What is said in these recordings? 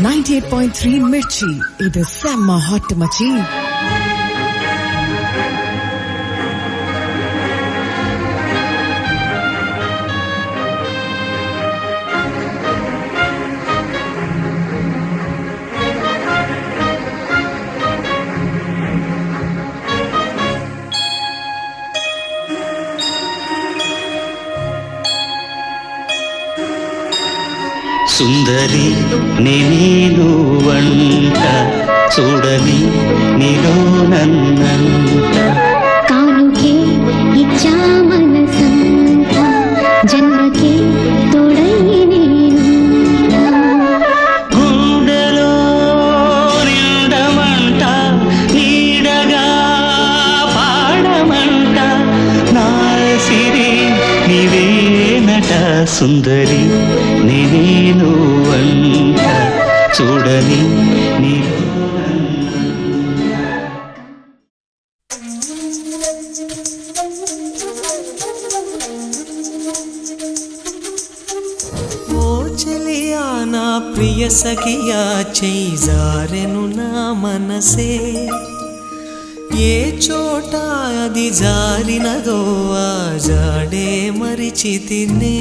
98.3 మిర్చి, ఇది సెమ్మ హాట్ మచి. సుందరి నేను వంట చూడని నీలో నన్నంట కానుకే ఇచ్చా మనసంత జన్మకే తోడై నేను గుండెలో నిండమంట నీడగా పాడమంట నా సిరి నీవేనట సుందరి నేను వంట చూడని నీలో చెలియా నా ప్రియ సఖియా చేజారెను నా మనసే ఏ చోట అది జారినదో ఆ జాడే మరిచితినే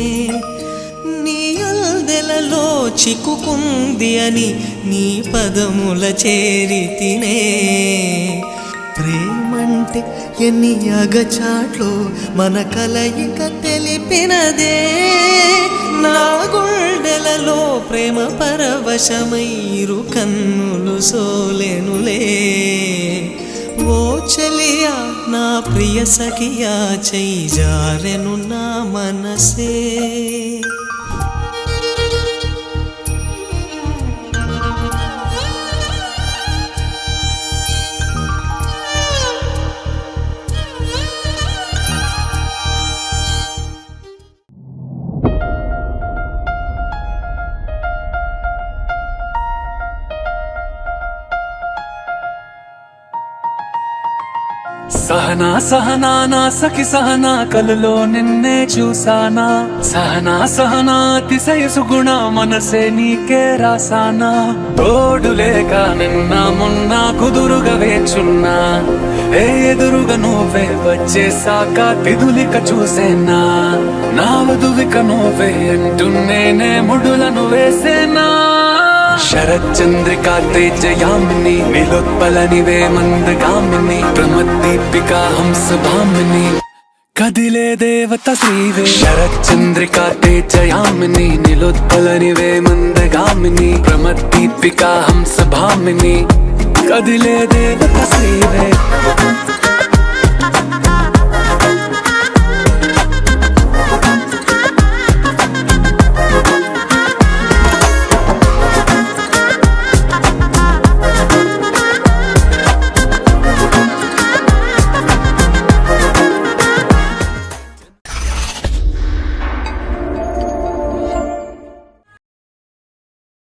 నీ అల్దెలలో చిక్కుకుంది అని నీ పదముల చేరితినే ప్రేమంటే ఎన్ని అగచాట్లు మన కలయిక తెలిపినదే నా గుండెలలో ప్రేమ పరవశమైరు కన్నులు సోలెనులే ఓ చెలియా నా ప్రియ సఖియా చేజారెను నా మనసే సహనా సహనా నా సఖి సహనా కలలో నిన్నే చూసానా సహనా సహనా అతిశయ సుగుణ మనసే నీకే రాసానా తోడు లేక నిన్న మొన్న కుదురుగా వేచున్నా ఏ ఎదురుగా నువ్వే వచ్చేసాక తిదులిక చూసేనా నా వధువిక నువ్వే అంటున్నేనే ముడులను వేసేనా శరచంద్రికా తేజయామిని నిలుత్పలనివే మందగామిని ప్రమద్దీపికా హంసభామిని కదిలే దేవత శ్రీవే శరచంద్రికా తేజయామిని నిలుత్పలనివే మందగామిని ప్రమద్దీపికా హంసభామిని కదిలే దేవత శ్రీవే